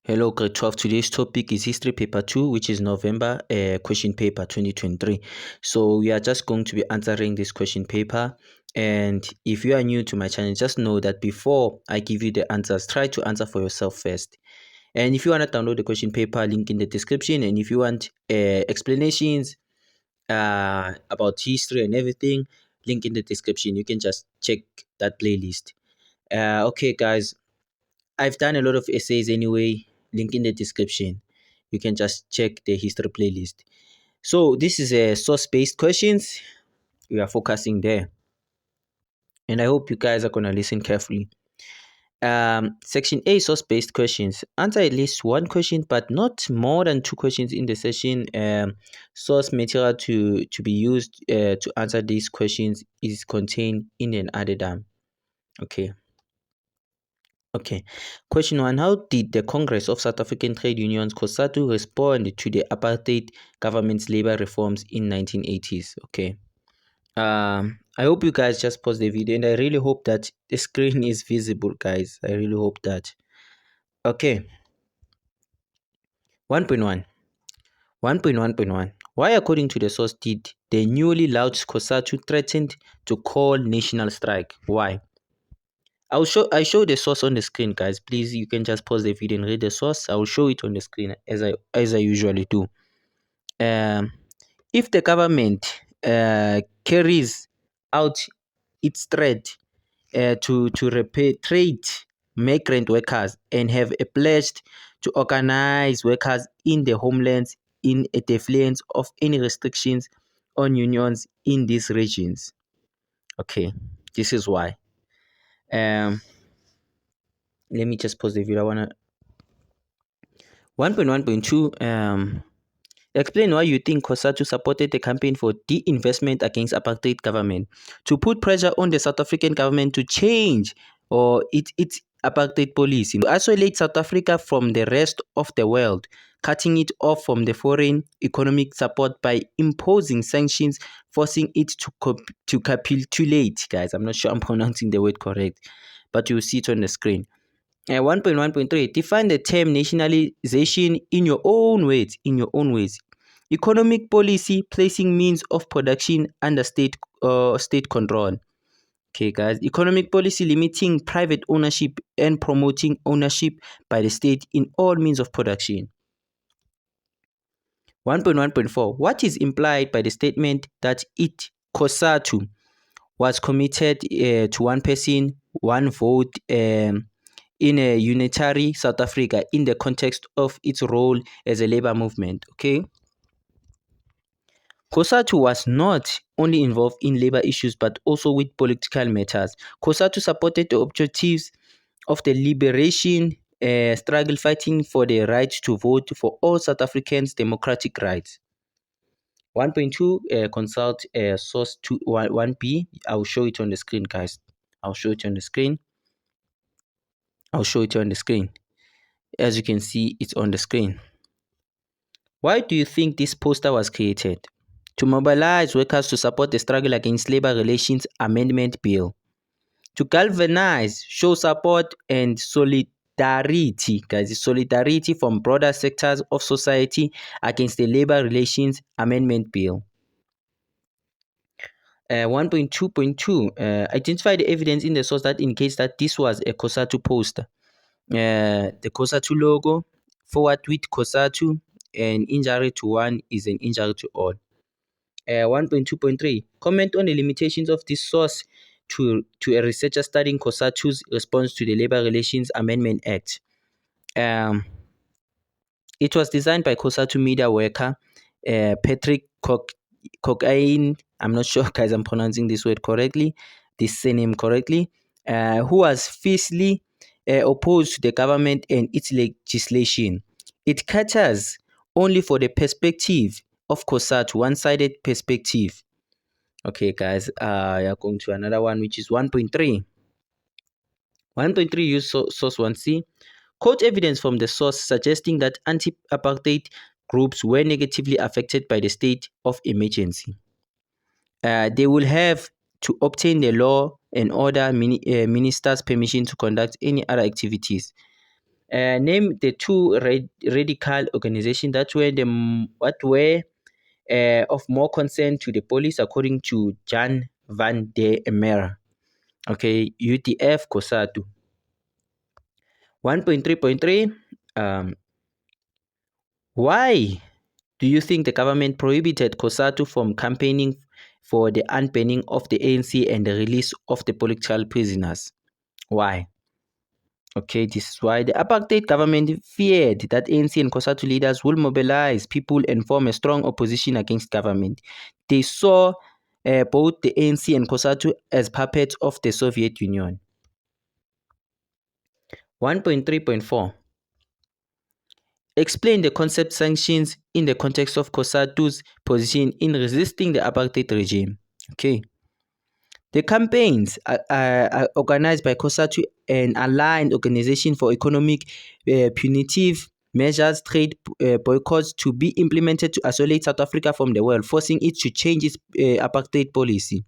Hello, grade 12. Today's topic is history paper 2, which is November question paper 2023. So we are just going to be answering this question paper. And if you are new to my channel, just know that before I give you the answers, try to answer for yourself first. And if you want to download the question paper, link in the description. And if you want explanations about history and everything, link in the description. You can just check that playlist. Okay, guys. I've done a lot of essays anyway, link in the description. You can just check the history playlist. So this is a source-based questions. We are focusing there. And I hope you guys are going to listen carefully. Section A, source-based questions. Answer at least one question, but not more than two questions in the session. Source material to be used to answer these questions is contained in an addendum. Okay. Question 1. How did the Congress of South African Trade Unions, Cosatu, respond to the apartheid government's labor reforms in 1980s? Okay. I hope you guys just pause the video, and I really hope that the screen is visible, guys. I really hope that. Okay. 1.1. 1.1.1. Why, according to the source, did the newly launched Cosatu threaten to call national strike? Why? I show the source on the screen, guys. Please, you can just pause the video and read the source. I will show it on the screen as I usually do. If the government carries out its threat to repatriate migrant workers and have a pledge to organize workers in the homelands in a defiance of any restrictions on unions in these regions. Okay, this is why. Let me just pause the video. I wanna 1.1.2 explain why you think Cosatu supported the campaign for de-investment against apartheid government to put pressure on the South African government to change or its apartheid policy, to isolate South Africa from the rest of the world, cutting it off from the foreign economic support by imposing sanctions, forcing it to capitulate. Guys, I'm not sure I'm pronouncing the word correct, but you'll see it on the screen. 1.1.3 define the term nationalization in your own words. Economic policy placing means of production under state control. Okay, guys. Economic policy limiting private ownership and promoting ownership by the state in all means of production. 1.1.4 what is implied by the statement that Cosatu was committed to one person, one vote in a unitary South Africa in the context of its role as a labor movement? Okay. Cosatu was not only involved in labor issues but also with political matters. Cosatu supported the objectives of the liberation struggle, fighting for the right to vote for all South Africans' democratic rights. 1.2 consult source 1b. I'll show it on the screen, guys. I'll show it on the screen. As you can see, it's on the screen. Why do you think this poster was created? To mobilize workers to support the struggle against labor relations amendment bill. To galvanize, show support and solidarity, guys, solidarity from broader sectors of society against the labor relations amendment bill. 1.2.2 identify the evidence in the source that indicates that this was a Cosatu poster. The Cosatu logo, forward with Cosatu, and injury to one is an injury to all. 1.2.3 comment on the limitations of this source to a researcher studying Cosatu's response to the Labor Relations Amendment Act. It was designed by Cosatu media worker Patrick Cocaine. I'm not sure, guys, I'm pronouncing this word correctly, this surname correctly, who was fiercely opposed to the government and its legislation. It caters only for the perspective of Cosatu, one-sided perspective. Okay, guys, we are going to another one, which is 1.3. 1.3 use source 1c. Quote evidence from the source suggesting that anti-apartheid groups were negatively affected by the state of emergency. They will have to obtain the law and order minister's permission to conduct any other activities. Name the two radical organizations that were of more concern to the police according to Jan van der Mer. Okay, UTF, Cosatu. 1.3.3. Why do you think the government prohibited Cosatu from campaigning for the unbanning of the ANC and the release of the political prisoners? Why? Okay, this is why the apartheid government feared that ANC and Cosatu leaders will mobilize people and form a strong opposition against government. They saw both the ANC and Cosatu as puppets of the Soviet Union. 1.3.4. Explain the concept sanctions in the context of Cosatu's position in resisting the apartheid regime. Okay. The campaigns are organized by Cosatu, an aligned organization for economic punitive measures, trade boycotts to be implemented to isolate South Africa from the world, forcing it to change its apartheid policy.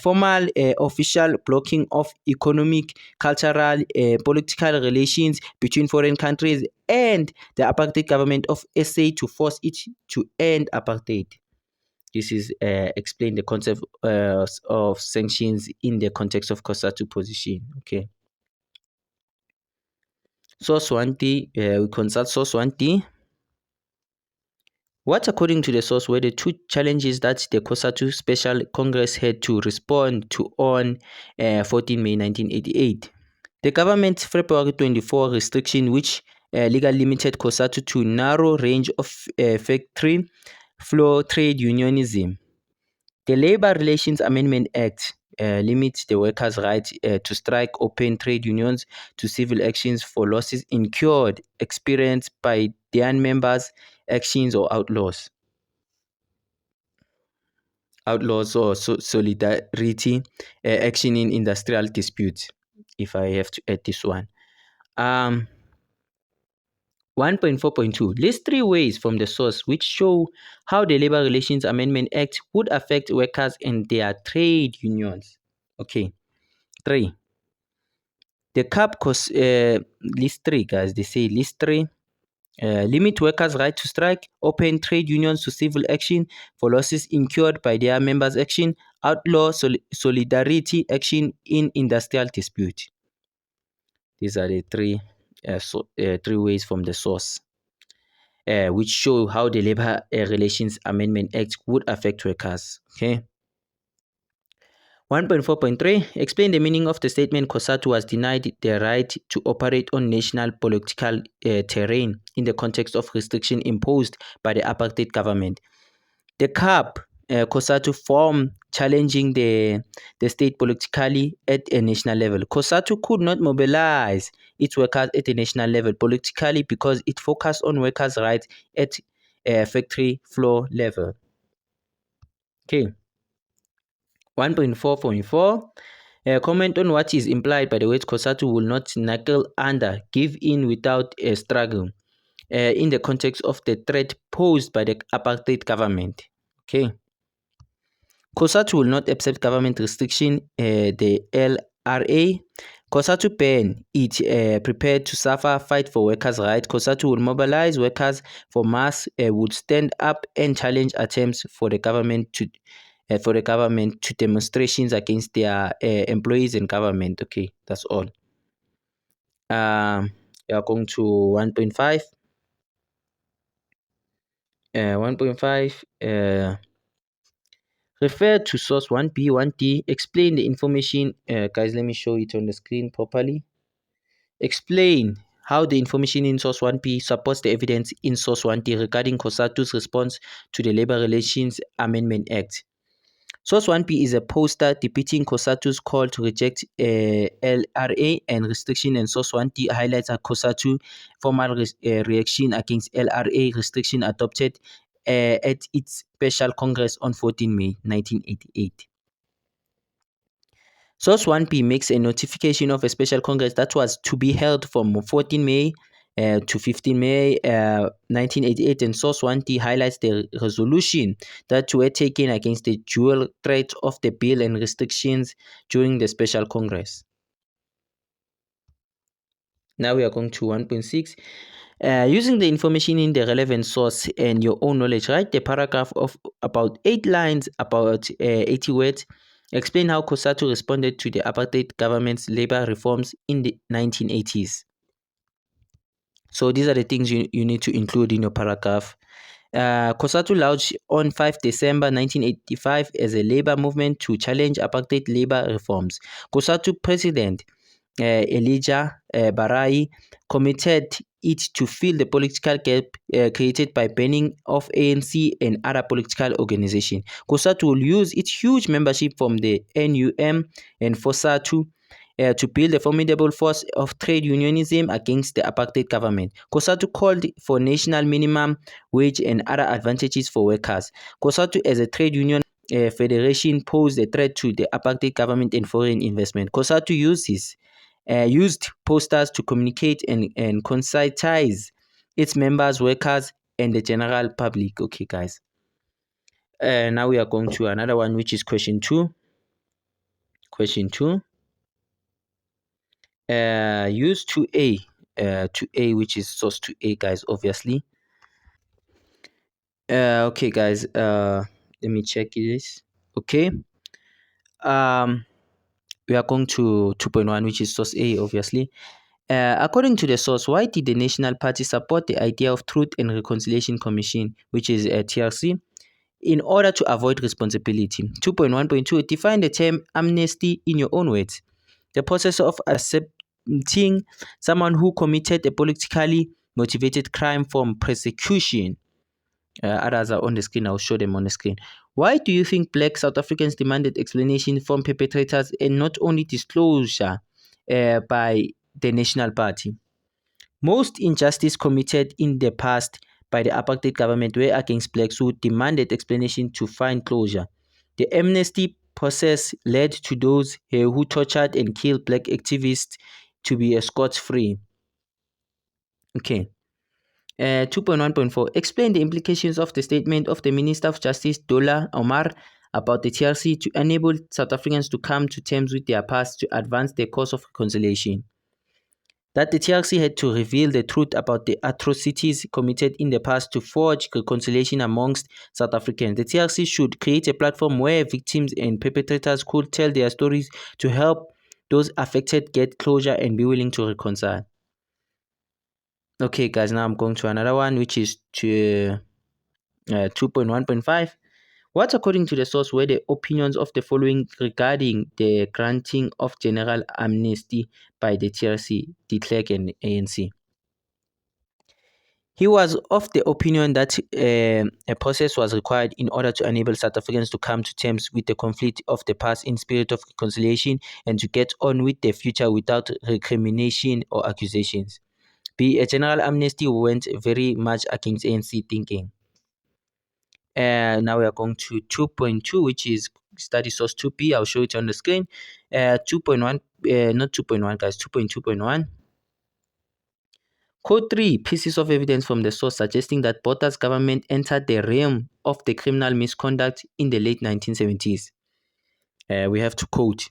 Formal official blocking of economic, cultural, political relations between foreign countries and the apartheid government of SA to force it to end apartheid. This is explain the concept of sanctions in the context of Cosatu position. Okay. Source 1D, we consult source 1D. What, according to the source, were the two challenges that the Cosatu Special Congress had to respond to on 14 May 1988? The government's February 24 restriction, which legally limited Cosatu to narrow range of factory floor trade unionism. The Labour Relations Amendment Act limits the workers' right to strike, open trade unions to civil actions for losses incurred, experienced by their members, actions or outlaws. Outlaws or solidarity action in industrial disputes, if I have to add this one. 1.4.2. List 3 ways from the source which show how the Labour Relations Amendment Act would affect workers and their trade unions. Okay. 3. The CAP list 3, guys. They say list 3. Limit workers' right to strike, open trade unions to civil action for losses incurred by their members' action, outlaw solidarity action in industrial dispute. These are the three ways from the source, which show how the Labour Relations Amendment Act would affect workers. Okay. 1.4.3. Explain the meaning of the statement Cosatu was denied the right to operate on national political terrain in the context of restriction imposed by the apartheid government. The CAP Cosatu form challenging the state politically at a national level. Cosatu could not mobilize its workers at a national level politically because it focused on workers' rights at a factory floor level. Okay. 1.4.4. Comment on what is implied by the words Cosatu will not knuckle under, give in without a struggle in the context of the threat posed by the apartheid government. Okay. Cosatu will not accept government restriction, the LRA. Cosatu ban it prepared to suffer, fight for workers' rights. Cosatu will mobilize workers for mass, would stand up and challenge attempts for the government to demonstrations against their employees and government. Okay, that's all. We are going to 1.5. 1.5. Refer to source 1B, 1D. Explain the information. Guys, let me show it on the screen properly. Explain how the information in source 1B supports the evidence in source 1D regarding Cosatu's response to the Labour Relations Amendment Act. Source 1B is a poster depicting Cosatu's call to reject LRA and restriction, and Source 1D highlights a Cosatu formal reaction against LRA restriction adopted at its special congress on 14 May 1988. Source 1B makes a notification of a special congress that was to be held from 14 May to 15 May 1988, and Source 1D highlights the resolution that were taken against the dual threat of the bill and restrictions during the special congress. Now we are going to 1.6. Using the information in the relevant source and your own knowledge, write the paragraph of about 8 lines, about 80 words. Explain how Cosatu responded to the apartheid government's labor reforms in the 1980s. So these are the things you need to include in your paragraph. Cosatu launched on 5 December 1985 as a labor movement to challenge apartheid labor reforms. Cosatu president Elijah Barai committed it to fill the political gap created by banning of ANC and other political organizations. Cosatu will use its huge membership from the NUM and Fosatu to build a formidable force of trade unionism against the apartheid government. Cosatu called for national minimum wage and other advantages for workers. Cosatu, as a trade union federation, posed a threat to the apartheid government and foreign investment. Cosatu used posters to communicate and conscientize its members, workers, and the general public. Okay, guys. Now we are going to another one, which is question 2. Question 2. Use 2A. 2A, which is source 2A, guys, obviously. Okay, guys. Let me check this. Okay. We are going to 2.1, which is source A, obviously. According to the source, why did the National Party support the idea of Truth and Reconciliation Commission, which is TRC, in order to avoid responsibility? 2.1.2, define the term amnesty in your own words. The process of accepting someone who committed a politically motivated crime from persecution. Others are on the screen. I'll show them on the screen. Why do you think Black South Africans demanded explanation from perpetrators and not only disclosure by the National Party? Most injustice committed in the past by the apartheid government were against blacks who demanded explanation to find closure. The amnesty process led to those who tortured and killed black activists to be scot-free. Okay. 2.1.4. Explain the implications of the statement of the Minister of Justice Dola Omar about the TRC to enable South Africans to come to terms with their past to advance the cause of reconciliation. That the TRC had to reveal the truth about the atrocities committed in the past to forge reconciliation amongst South Africans. The TRC should create a platform where victims and perpetrators could tell their stories to help those affected get closure and be willing to reconcile. Okay, guys, now I'm going to another one, which is 2.1.5. What, according to the source, were the opinions of the following regarding the granting of general amnesty by the TRC, de Klerk, and ANC? He was of the opinion that a process was required in order to enable South Africans to come to terms with the conflict of the past in spirit of reconciliation and to get on with the future without recrimination or accusations. A general amnesty went very much against ANC thinking. Now we are going to 2.2, which is study source 2P. I'll show it on the screen. 2.1, not 2.1, guys, 2.2.1. Code 3, pieces of evidence from the source suggesting that Botha's government entered the realm of the criminal misconduct in the late 1970s. We have to quote.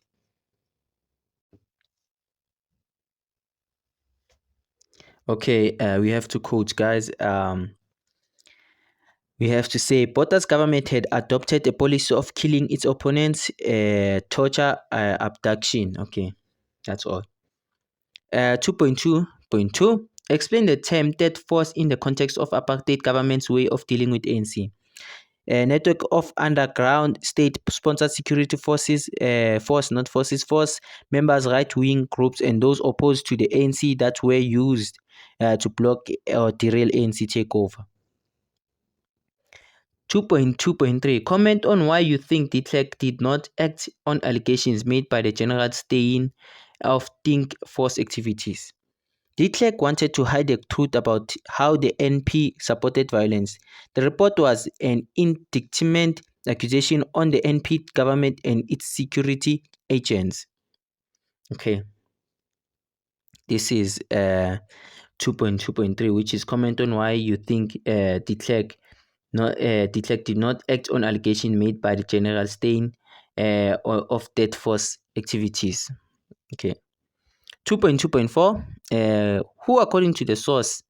Okay, we have to quote, guys. We have to say Botha's government had adopted a policy of killing its opponents, torture, abduction. Okay, that's all. 2.2.2. Explain the term third force in the context of apartheid government's way of dealing with ANC. A network of underground state-sponsored security forces, force, members, right-wing groups, and those opposed to the ANC that were used to block or derail ANC takeover. 2.2.3. Comment on why you think de Klerk did not act on allegations made by the General Steyn of Think Force activities. De Klerk wanted to hide the truth about how the NP supported violence. The report was an indictment accusation on the NP government and its security agents. Okay. This is 2.2.3, which is comment on why you think de Klerk did not act on allegation made by the General Steyn of death force activities. Okay. 2.2.4, who according to the source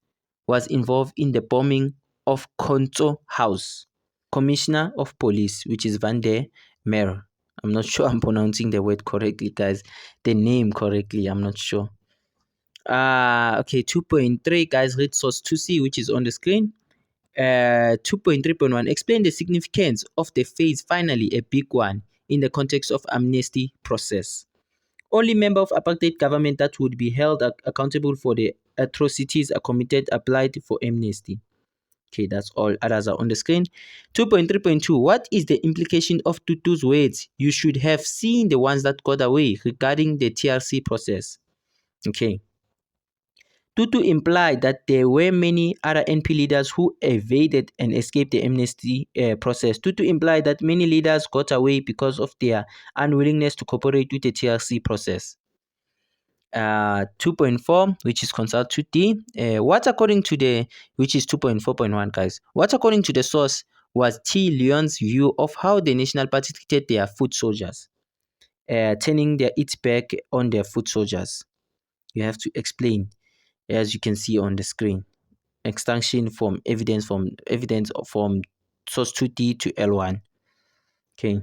was involved in the bombing of Konzo House? Commissioner of Police, which is Van der Meer. I'm not sure I'm pronouncing the word correctly, guys. The name correctly, I'm not sure. Okay, 2.3, guys, read source 2C, which is on the screen. 2.3.1, explain the significance of the phase, finally a big one, in the context of amnesty process. Only member of apartheid government that would be held accountable for the atrocities committed applied for amnesty. Okay, that's all. Others are on the screen. 2.3.2, what is the implication of Tutu's words? You should have seen the ones that got away regarding the TRC process. Okay. Tutu implied that there were many other NP leaders who evaded and escaped the amnesty process. Tutu implied that many leaders got away because of their unwillingness to cooperate with the TRC process. 2.4, which is Cosatu D. What according to the, which is 2.4.1, guys, what according to the source was T. Leon's view of how the National Party treated their foot soldiers, turning its back on their foot soldiers? You have to explain, as you can see on the screen. Extraction from evidence from source 2D to L1. Okay.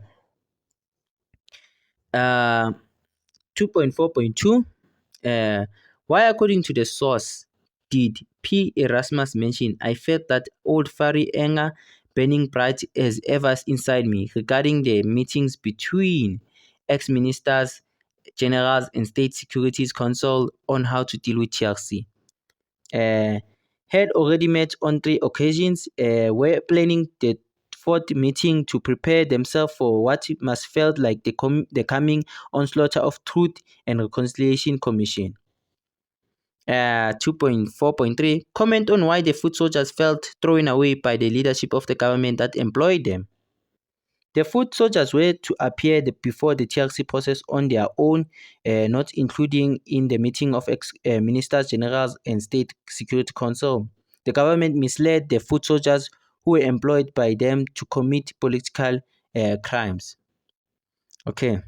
2.4.2. Why, according to the source, did P. Erasmus mention, I felt that old fiery anger burning bright as ever inside me regarding the meetings between ex-ministers, generals, and State Securities Council on how to deal with TRC? Had already met on 3 occasions, were planning the fourth meeting to prepare themselves for what must felt like the coming onslaught of Truth and Reconciliation Commission. 2.4.3, comment on why the foot soldiers felt thrown away by the leadership of the government that employed them. The foot soldiers were to appear before the TRC process on their own, not including in the meeting of ministers, generals, and State Security Council. The government misled the foot soldiers who were employed by them to commit political crimes. Okay.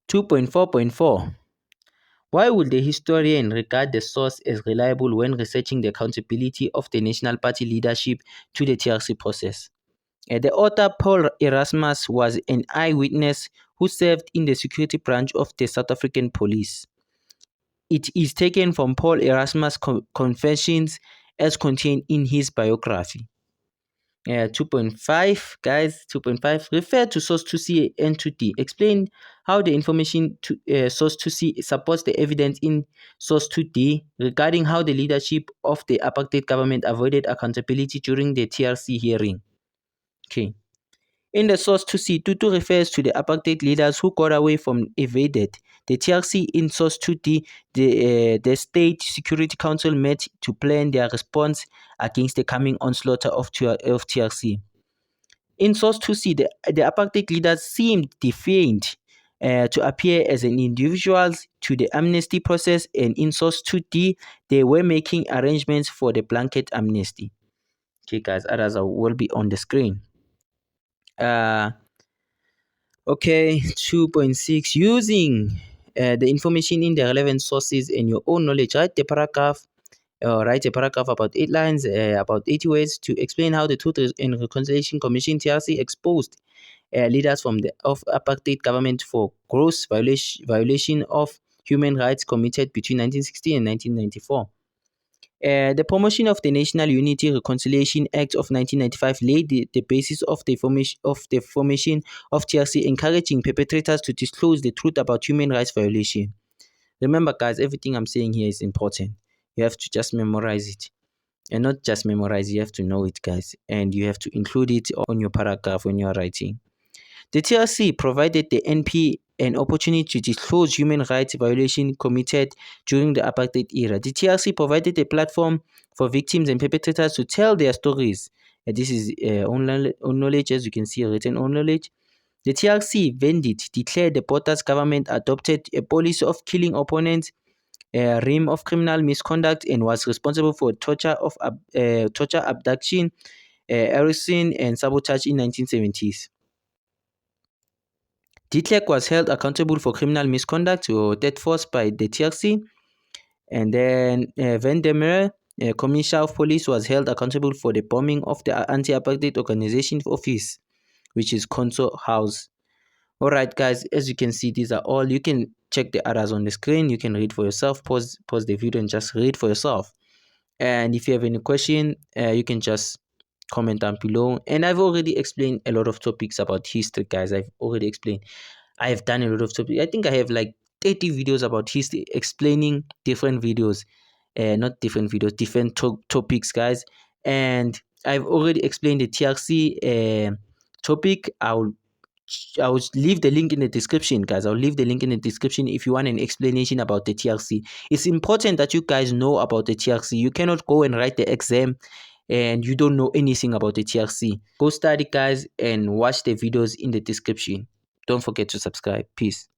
2.4.4. Why would the historian regard the source as reliable when researching the accountability of the National Party leadership to the TRC process? The author Paul Erasmus was an eyewitness who served in the security branch of the South African police. It is taken from Paul Erasmus' confessions as contained in his biography. 2.5, guys, 2.5, refer to source 2C and 2D. Explain how the information to source 2C supports the evidence in source 2D regarding how the leadership of the apartheid government avoided accountability during the TRC hearing. Okay. In the source 2C, Tutu refers to the apartheid leaders who got away from evaded. The TRC in source 2D, the State Security Council met to plan their response against the coming onslaught of TRC. In source 2C, the apartheid leaders seemed defiant to appear as an individuals to the amnesty process, and in source 2D, they were making arrangements for the blanket amnesty. Okay, guys, others will be on the screen. Okay, 2.6, using the information in the relevant sources and your own knowledge, write a paragraph about 8 lines, about 80 words to explain how the Truth and Reconciliation Commission TRC exposed leaders of apartheid government for gross violation of human rights committed between 1960 and 1994. The promotion of the National Unity Reconciliation Act of 1995 laid the basis of the formation of TRC, encouraging perpetrators to disclose the truth about human rights violation. Remember, guys, everything I'm saying here is important. You have to just memorize it. And not just memorize, you have to know it, guys. And you have to include it on your paragraph when you are writing. The TRC provided the NP an opportunity to disclose human rights violations committed during the apartheid era. The TRC provided a platform for victims and perpetrators to tell their stories. This is own knowledge, as you can see, written own knowledge. The TRC vended declared the Botha's government adopted a policy of killing opponents, a realm of criminal misconduct, and was responsible for torture, abduction, arson, and sabotage in 1970s. De Klerk was held accountable for criminal misconduct or death forced by the TRC. And then Van der Merwe, Commissioner of Police, was held accountable for the bombing of the anti-apartheid organization office, which is Conso House. All right, guys, as you can see, these are all. You can check the others on the screen. You can read for yourself. Pause the video and just read for yourself. And if you have any question, you can just comment down below. And I've already explained a lot of topics about history, guys. I've already explained. I have done a lot of topics. I think I have like 30 videos about history, explaining different videos, not different videos, different topics, guys. And I've already explained the TRC topic. I'll leave the link in the description, guys. I'll leave the link in the description if you want an explanation about the TRC. It's important that you guys know about the TRC. You cannot go and write the exam and you don't know anything about the TRC. Go study, guys, and watch the videos in the description. Don't forget to subscribe. Peace.